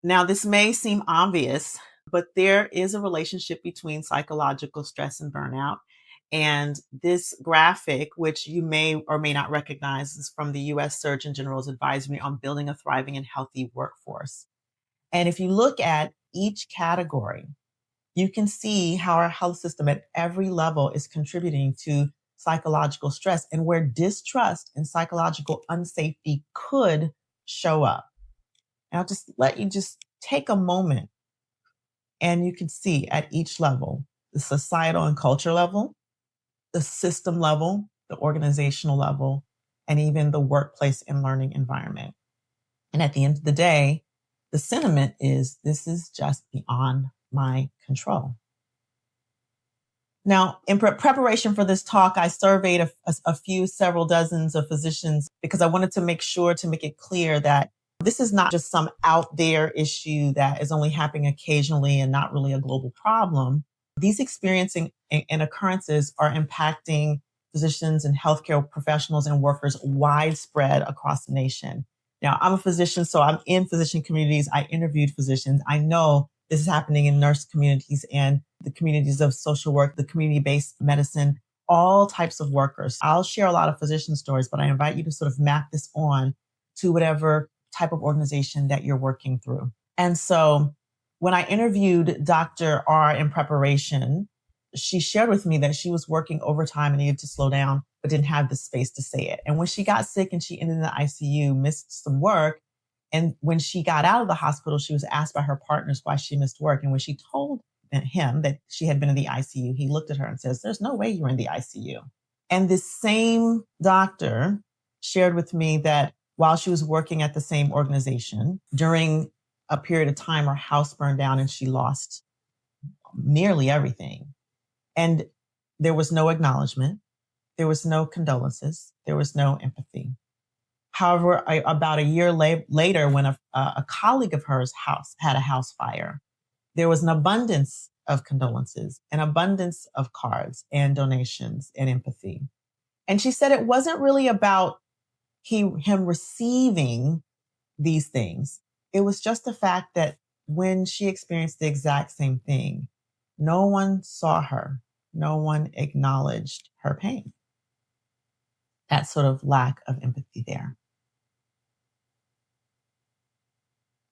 Now, this may seem obvious, but there is a relationship between psychological stress and burnout. And this graphic, which you may or may not recognize, is from the US Surgeon General's advisory on building a thriving and healthy workforce. And if you look at each category, you can see how our health system at every level is contributing to psychological stress and where distrust and psychological unsafety could show up. And I'll just let you just take a moment and you can see at each level, the societal and culture level, the system level, the organizational level, and even the workplace and learning environment. And at the end of the day, the sentiment is this is just beyond my control. Now, in preparation for this talk, I surveyed several dozens of physicians because I wanted to make sure to make it clear that this is not just some out there issue that is only happening occasionally and not really a global problem. These experiencing and occurrences are impacting physicians and healthcare professionals and workers widespread across the nation. Now, I'm a physician, so I'm in physician communities. I interviewed physicians. I know this is happening in nurse communities and the communities of social work, the community-based medicine, all types of workers. I'll share a lot of physician stories, but I invite you to sort of map this on to whatever type of organization that you're working through. And so when I interviewed Dr. R in preparation, she shared with me that she was working overtime and needed to slow down, but didn't have the space to say it. And when she got sick and she ended in the ICU, missed some work. And when she got out of the hospital, she was asked by her partners why she missed work. And when she told him that she had been in the ICU, he looked at her and says, "There's no way you're in the ICU." And this same doctor shared with me that while she was working at the same organization, during a period of time, her house burned down and she lost nearly everything. And there was no acknowledgement. There was no condolences. There was no empathy. However, about a year later, when a colleague of hers had a house fire, there was an abundance of condolences, an abundance of cards and donations and empathy. And she said it wasn't really about him receiving these things. It was just the fact that when she experienced the exact same thing, no one saw her, no one acknowledged her pain. That sort of lack of empathy there.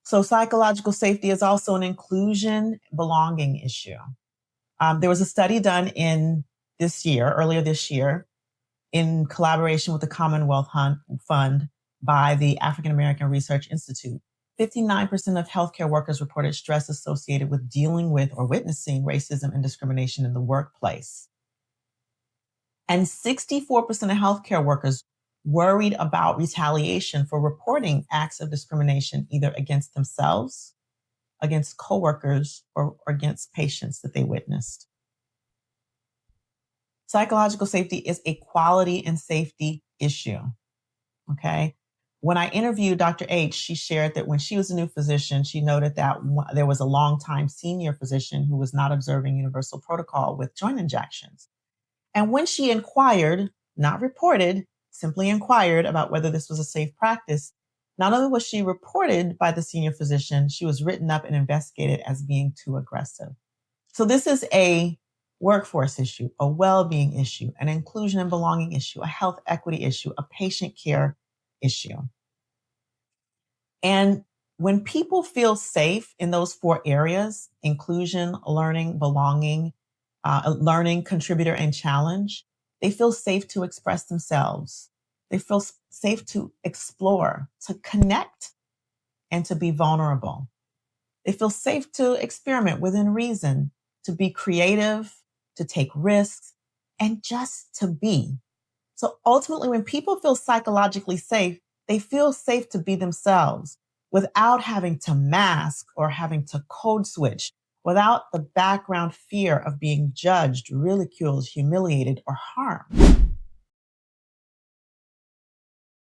So psychological safety is also an inclusion belonging issue. There was a study done earlier this year, in collaboration with the Commonwealth Fund by the African American Research Institute. 59% of healthcare workers reported stress associated with dealing with or witnessing racism and discrimination in the workplace. And 64% of healthcare workers worried about retaliation for reporting acts of discrimination, either against themselves, against coworkers, or against patients that they witnessed. Psychological safety is a quality and safety issue, okay? When I interviewed Dr. H, she shared that when she was a new physician, she noted that there was a longtime senior physician who was not observing universal protocol with joint injections. And when she inquired, not reported, simply inquired about whether this was a safe practice, not only was she reported by the senior physician, she was written up and investigated as being too aggressive. So this is a workforce issue, a well-being issue, an inclusion and belonging issue, a health equity issue, a patient care issue. And when people feel safe in those four areas, inclusion, learning, belonging, learning, contributor, and challenge, they feel safe to express themselves. They feel safe to explore, to connect, and to be vulnerable. They feel safe to experiment within reason, to be creative, to take risks, and just to be. So ultimately, when people feel psychologically safe, they feel safe to be themselves without having to mask or having to code switch, without the background fear of being judged, ridiculed, humiliated, or harmed.